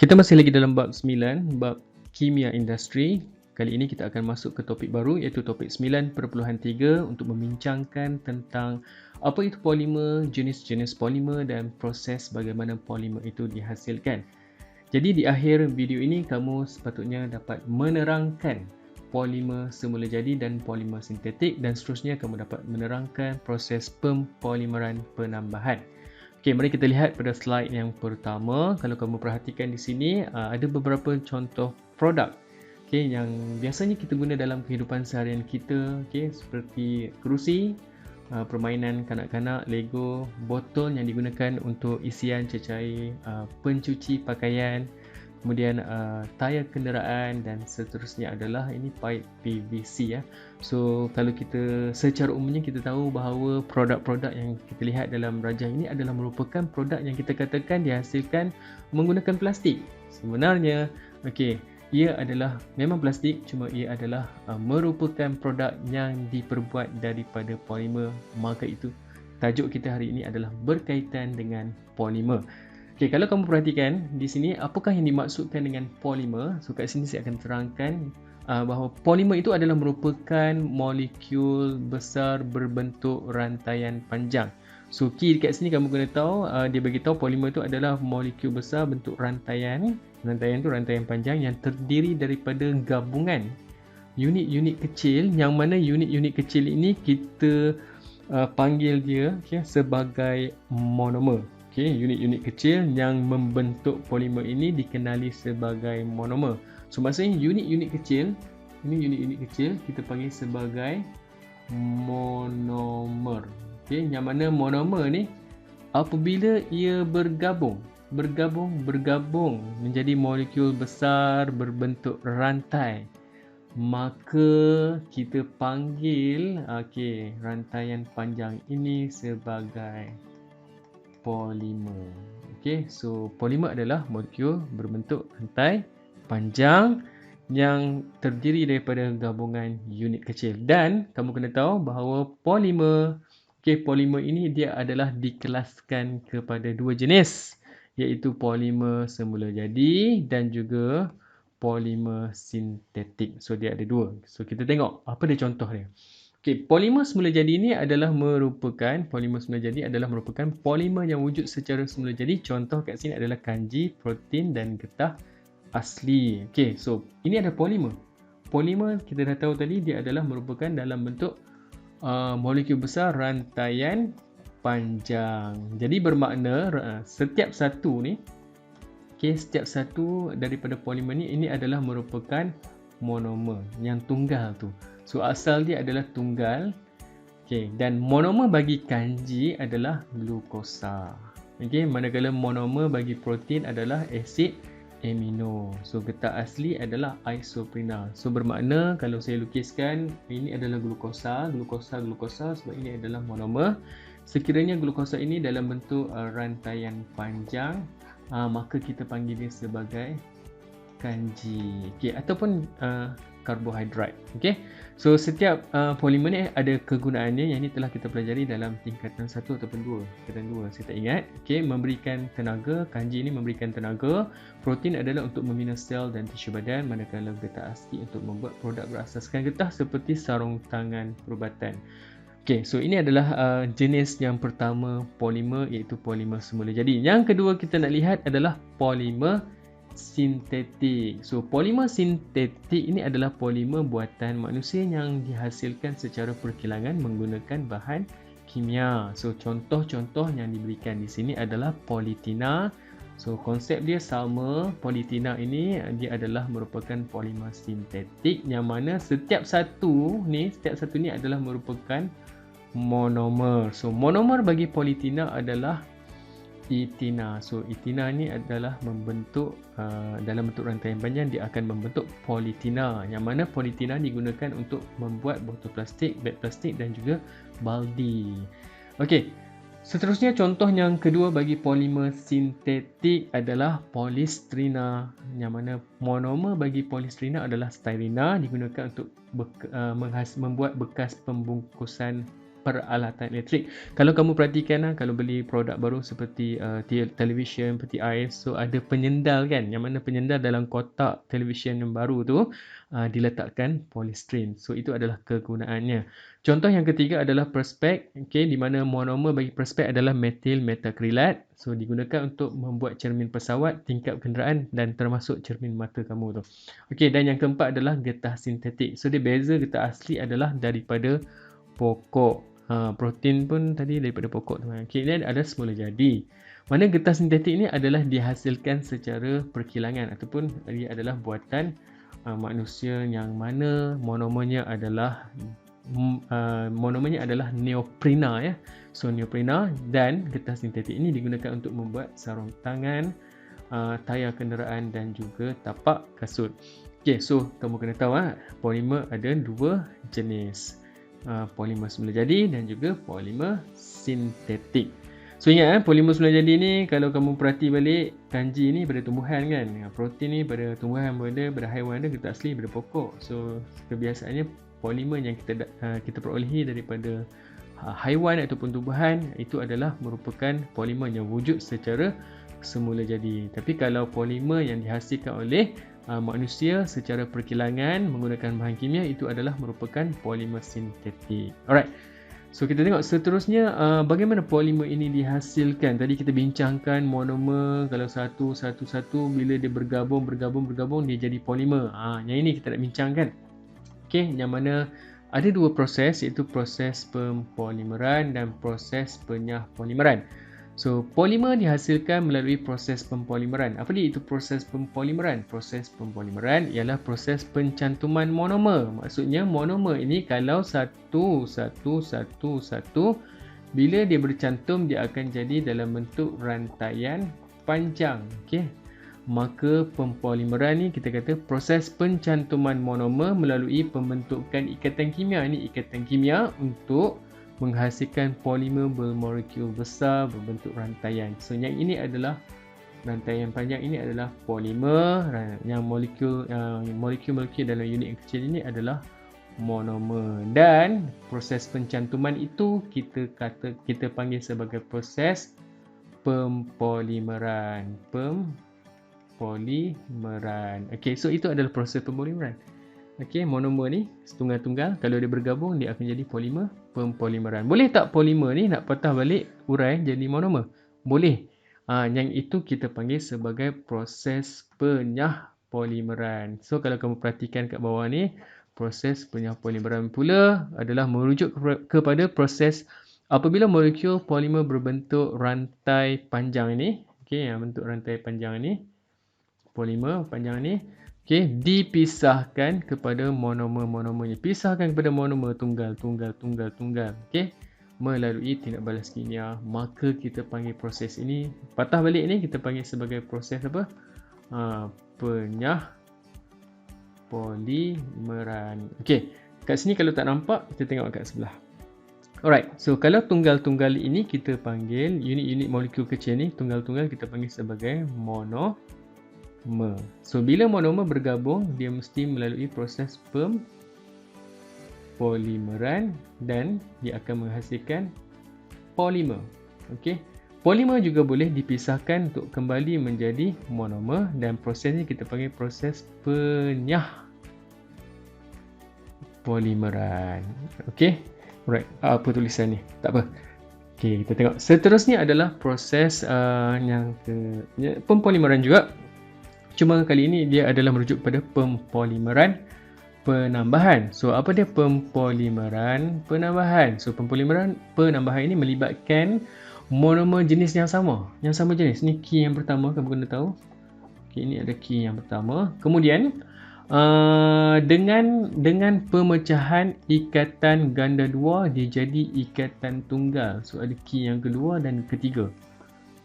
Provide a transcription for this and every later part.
Kita masih lagi dalam bab 9, bab kimia industri. Kali ini kita akan masuk ke topik baru iaitu topik 9.3 untuk membincangkan tentang apa itu polimer, jenis-jenis polimer dan proses bagaimana polimer itu dihasilkan. Jadi di akhir video ini kamu sepatutnya dapat menerangkan polimer semula jadi dan polimer sintetik, dan seterusnya kamu dapat menerangkan proses pempolimeran penambahan. Okey, mari kita lihat pada slide yang pertama. Kalau kamu perhatikan di sini, ada beberapa contoh produk yang biasanya kita guna dalam kehidupan seharian kita, seperti kerusi, permainan kanak-kanak, Lego, botol yang digunakan untuk isian cecair, pencuci pakaian, kemudian tayar kenderaan, dan seterusnya adalah ini pipe PVC ya. So kalau kita secara umumnya kita tahu bahawa produk-produk yang kita lihat dalam rajah ini adalah merupakan produk yang kita katakan dihasilkan menggunakan plastik. Sebenarnya ia adalah memang plastik, cuma ia adalah merupakan produk yang diperbuat daripada polimer. Maka itu tajuk kita hari ini adalah berkaitan dengan polimer. Kalau kamu perhatikan di sini, apakah yang dimaksudkan dengan polimer? So kat sini saya akan terangkan bahawa polimer itu adalah merupakan molekul besar berbentuk rantaian panjang. So key kat sini kamu kena tahu, dia bagi tahu polimer itu adalah molekul besar bentuk rantaian. Rantaian itu rantaian panjang yang terdiri daripada gabungan unit-unit kecil, yang mana unit-unit kecil ini kita panggil dia sebagai monomer. Unit-unit kecil yang membentuk polimer ini dikenali sebagai monomer. So maksudnya unit-unit kecil, ini unit-unit kecil kita panggil sebagai monomer. Yang mana monomer ni apabila ia bergabung menjadi molekul besar berbentuk rantai, maka kita panggil rantaian panjang ini sebagai polimer. So polimer adalah molekul berbentuk rantai panjang yang terdiri daripada gabungan unit kecil. Dan kamu kena tahu bahawa polimer ini dia adalah dikelaskan kepada dua jenis, iaitu polimer semula jadi dan juga polimer sintetik. So dia ada dua. So kita tengok apa dia contoh dia. Polimer semula jadi ini adalah merupakan polimer yang wujud secara semula jadi. Contoh kat sini adalah kanji, protein dan getah asli. So ini ada polimer. Polimer kita dah tahu tadi dia adalah merupakan dalam bentuk molekul besar rantaian panjang. Jadi bermakna setiap satu daripada polimer ini adalah merupakan monomer yang tunggal tu. So asal dia adalah tunggal. Dan monomer bagi kanji adalah glukosa. Manakala monomer bagi protein adalah asid amino. So getah asli adalah isoprena. So bermakna kalau saya lukiskan, ini adalah glukosa sebab ini adalah monomer. Sekiranya glukosa ini dalam bentuk rantaian panjang, maka kita panggil dia sebagai kanji, ataupun karbohidrat. So setiap polimer ni ada kegunaannya, yang ini telah kita pelajari dalam tingkatan 1 ataupun 2. Tingkatan 2 saya tak ingat. Memberikan tenaga, kanji ini memberikan tenaga. Protein adalah untuk membina sel dan tisu badan, manakala getah asli untuk membuat produk berasaskan getah seperti sarung tangan perubatan. So ini adalah jenis yang pertama polimer, iaitu polimer semula jadi. Yang kedua kita nak lihat adalah polimer sintetik. So polimer sintetik ini adalah polimer buatan manusia yang dihasilkan secara perkilangan menggunakan bahan kimia. So contoh-contoh yang diberikan di sini adalah politina. So konsep dia sama. Politina ini dia adalah merupakan polimer sintetik, yang mana setiap satu ni adalah merupakan monomer. So monomer bagi politina adalah etina. So etina ni adalah membentuk dalam bentuk rantaian panjang, dia akan membentuk politina, yang mana politina digunakan untuk membuat botol plastik, beg plastik dan juga baldi. Seterusnya contoh yang kedua bagi polimer sintetik adalah polistrina, yang mana monomer bagi polistrina adalah styrena, digunakan untuk membuat bekas pembungkusan peralatan elektrik. Kalau kamu perhatikan kalau beli produk baru seperti televisyen, seperti ais, so ada penyendal kan, yang mana penyendal dalam kotak televisyen yang baru tu diletakkan polystyrene. So itu adalah kegunaannya. Contoh yang ketiga adalah Perspex, di mana monomer bagi Perspex adalah metil metakrilat. So digunakan untuk membuat cermin pesawat, tingkap kenderaan dan termasuk cermin mata kamu tu. Dan yang keempat adalah getah sintetik. So dia beza getah asli adalah daripada pokok. Protein pun tadi daripada pokok tu. Ini ada semula jadi. Mana getah sintetik ni adalah dihasilkan secara perkilangan ataupun dia adalah buatan manusia yang mana monomernya adalah neoprena ya. So neoprena dan getah sintetik ini digunakan untuk membuat sarung tangan, tayar kenderaan dan juga tapak kasut. So kamu kena tahu polimer ada dua jenis. Polimer semula jadi dan juga polimer sintetik. So ingat polimer semula jadi ni, kalau kamu perhati balik, kanji ni pada tumbuhan kan, protein ni pada tumbuhan ada, pada haiwan ada, getah asli pada pokok. So kebiasaannya polimer yang kita perolehi daripada haiwan ataupun tumbuhan itu adalah merupakan polimer yang wujud secara semula jadi. Tapi kalau polimer yang dihasilkan oleh manusia secara perkilangan menggunakan bahan kimia, itu adalah merupakan polimer sintetik. Alright. So kita tengok seterusnya bagaimana polimer ini dihasilkan. Tadi kita bincangkan monomer, kalau satu bila dia bergabung dia jadi polimer. Yang ini kita nak bincangkan. Yang mana ada dua proses, iaitu proses pempolimeran dan proses penyah polimeran. So polimer dihasilkan melalui proses pempolimeran. Apa dia itu proses pempolimeran? Proses pempolimeran ialah proses pencantuman monomer. Maksudnya monomer ini kalau satu bila dia bercantum dia akan jadi dalam bentuk rantaian panjang. Maka pempolimeran ni kita kata proses pencantuman monomer melalui pembentukan ikatan kimia. Ini ikatan kimia untuk menghasilkan polimer bermolekul besar berbentuk rantaian. So yang ini adalah rantaian panjang, ini adalah polimer. Yang molekul dalam unit yang kecil ini adalah monomer. Dan proses pencantuman itu kita panggil sebagai proses pempolimeran. So itu adalah proses pempolimeran. Monomer ni setunggal-tunggal, kalau dia bergabung dia akan jadi polimer pempolimeran. Boleh tak polimer ni nak patah balik urai jadi monomer? Boleh. Yang itu kita panggil sebagai proses penyah polimeran. So kalau kamu perhatikan kat bawah ni, proses penyah polimeran pula adalah merujuk kepada proses apabila molekul polimer berbentuk rantai panjang ini, bentuk rantai panjang ini, polimer panjang ini, dipisahkan kepada monomer-monomernya. Pisahkan kepada monomer tunggal, melalui tindak balas kimia. Maka kita panggil proses ini, patah balik ni kita panggil sebagai proses apa? Penyah polimeran. Kat sini kalau tak nampak, kita tengok kat sebelah. Alright, so kalau tunggal-tunggal ini kita panggil, unit-unit molekul kecil ni, tunggal-tunggal kita panggil sebagai monomer. So bila monomer bergabung, dia mesti melalui proses pempolimeran dan dia akan menghasilkan polimer. Polimer juga boleh dipisahkan untuk kembali menjadi monomer dan prosesnya kita panggil proses penyah polimeran. Alright, apa tulisan ni? Tak apa. Kita tengok. Seterusnya adalah proses pempolimeran juga. Cuma kali ini dia adalah merujuk pada pempolimeran penambahan. So apa dia pempolimeran penambahan? So pempolimeran penambahan ini melibatkan monomer jenis yang sama. Yang sama jenis. Ni key yang pertama, kamu kena tahu. Ini ada key yang pertama. Kemudian dengan pemecahan ikatan ganda dua dia jadi ikatan tunggal. So ada key yang kedua dan ketiga.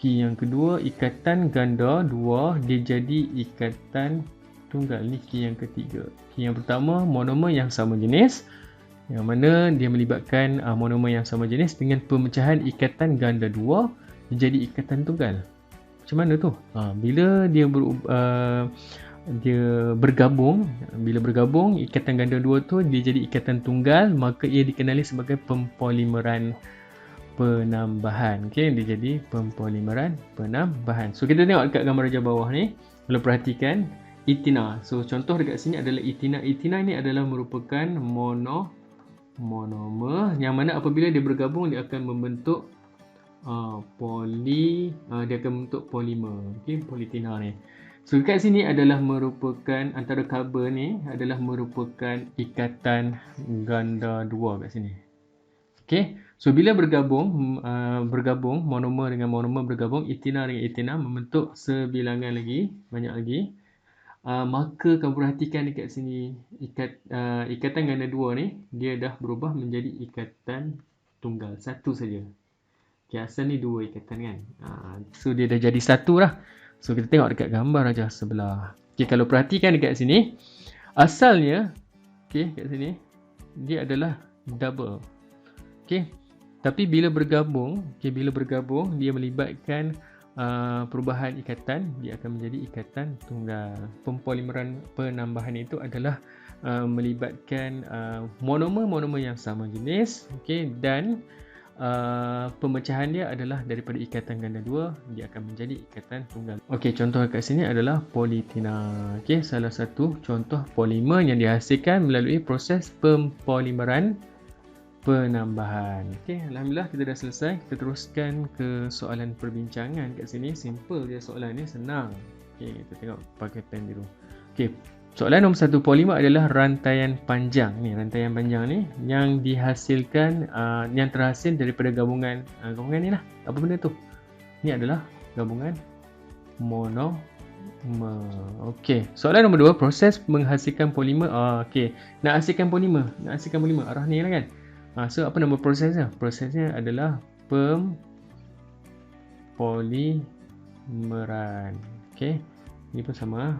Key yang kedua, ikatan ganda dua dia jadi ikatan tunggal. Ni key yang ketiga. Key yang pertama, monomer yang sama jenis, yang mana dia melibatkan monomer yang sama jenis dengan pemecahan ikatan ganda dua dia jadi ikatan tunggal. Macam mana tu? Bila dia dia bergabung. Bila bergabung, ikatan ganda dua tu dia jadi ikatan tunggal, maka ia dikenali sebagai pempolimeran penambahan. Okey, dia jadi pempolimeran penambahan. So kita tengok dekat gambar hujung bawah ni, kalau perhatikan etina. So contoh dekat sini adalah etina. Etina ni adalah merupakan monomer yang mana apabila dia bergabung dia akan membentuk dia akan membentuk polimer. Okey, polietina ni. So dekat sini adalah merupakan antara karbon ni adalah merupakan ikatan ganda dua kat sini. Okey. So bila bergabung monomer dengan monomer bergabung, etina dengan etina membentuk sebilangan lagi, banyak lagi. Maka kamu perhatikan dekat sini ikatan ganda dua ni dia dah berubah menjadi ikatan tunggal, satu saja. Okay, asal ni dua ikatan kan. So dia dah jadi satu lah. So kita tengok dekat gambar aja sebelah. Okay, kalau perhatikan dekat sini, asalnya kat sini dia adalah double. Okay. Tapi bila bergabung dia melibatkan perubahan ikatan, dia akan menjadi ikatan tunggal. Pempolimeran penambahan itu adalah melibatkan monomer yang sama jenis, dan pemecahan dia adalah daripada ikatan ganda dua, dia akan menjadi ikatan tunggal. Okey, contoh kat sini adalah polietina. Okey, salah satu contoh polimer yang dihasilkan melalui proses pempolimeran penambahan. Okey, alhamdulillah kita dah selesai. Kita teruskan ke soalan perbincangan kat sini. Simple je soalan ni, senang. Okey, kita tengok pakai pen biru. Okey, soalan nombor 1, polimer adalah rantaian panjang. Ni rantaian panjang ni yang dihasilkan yang terhasil daripada gabungan ni lah. Apa benda tu? Ni adalah gabungan monomer. Okey, soalan nombor 2, proses menghasilkan polimer. Okey, nak hasilkan polimer arah ni lah kan. So apa nama prosesnya? Prosesnya adalah pempolimeran. Okey, ini pun sama,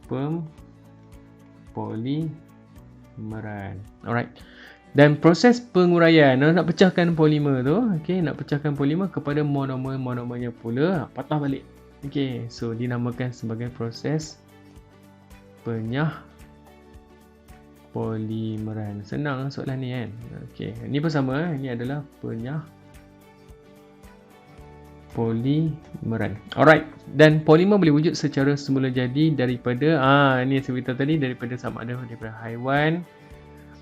pempolimeran. Alright. Dan proses penguraian, nak pecahkan polimer tu, nak pecahkan polimer kepada monomernya pula, patah balik. Okey, so dinamakan sebagai proses polimeran. Senang soalan ni kan. Okey, ni pun sama, ni adalah polimeran. Alright, dan polimer boleh wujud secara semula jadi daripada ni yang saya beritahu tadi, daripada sama ada daripada haiwan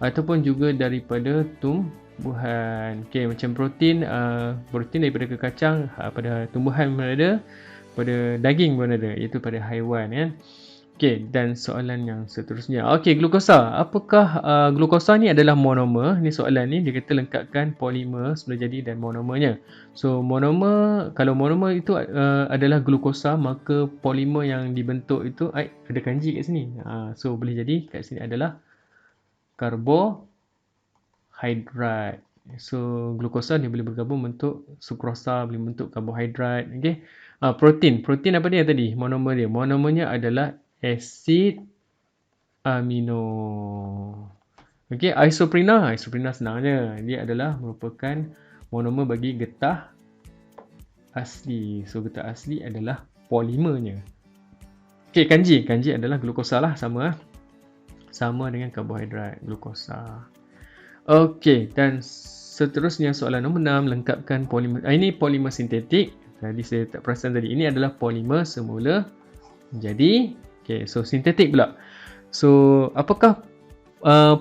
ataupun juga daripada tumbuhan. Okey, macam protein daripada kekacang, pada tumbuhan pun ada, pada daging pun ada, iaitu pada haiwan kan. Okey, dan soalan yang seterusnya. Okey, glukosa. Apakah glukosa ni adalah monomer? Ni soalan ni dia kata lengkapkan polimer semula jadi dan monomernya. So monomer, kalau monomer itu adalah glukosa, maka polimer yang dibentuk itu ada kanji kat sini. So boleh jadi kat sini adalah karbohidrat. So glukosa dia boleh bergabung bentuk sukrosa, boleh bentuk karbohidrat. Okey. Protein apa dia tadi? Monomer dia. Monomernya adalah asid amino. Okey, isoprena senang je. Dia adalah merupakan monomer bagi getah asli. So getah asli adalah polimernya. Okey, kanji adalah glukosa lah, sama dengan karbohidrat, glukosa. Okey, dan seterusnya soalan nombor 6, lengkapkan polimer. Ini polimer sintetik. Tadi saya tak perasan tadi. Ini adalah polimer semula jadi. Okay, so sintetik pula. So, apakah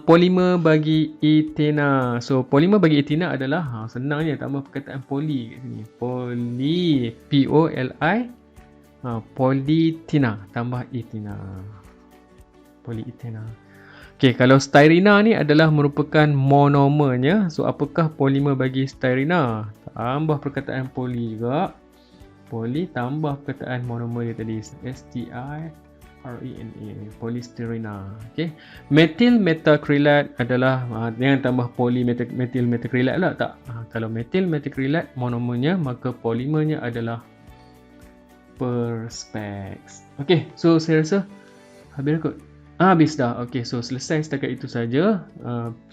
polimer bagi etina? So, polimer bagi etina adalah senang je, tambah perkataan poli kat sini. P-O-L-I polietina tambah etina. Polietina. Okay, kalau styrena ni adalah merupakan monomernya. So, apakah polimer bagi styrena? Tambah perkataan poli juga. Poli tambah perkataan monomer dia tadi. S-T-I-R-E-N-A, polystyrena. Okay. Metil metacrylat adalah jangan tambah metil metacrylat lah, tak. Kalau metil metacrylat monomernya, maka polimernya adalah perspex. Okay, so saya rasa habis kot. Habis dah. Okay, so selesai setakat itu saja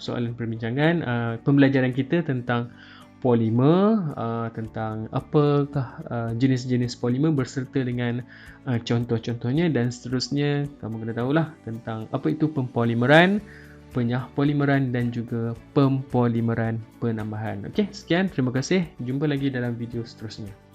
soalan perbincangan pembelajaran kita tentang polimer, tentang apakah jenis-jenis polimer berserta dengan contoh-contohnya, dan seterusnya kamu kena tahulah tentang apa itu pempolimeran, penyahpolimeran dan juga pempolimeran penambahan. Okey, sekian, terima kasih. Jumpa lagi dalam video seterusnya.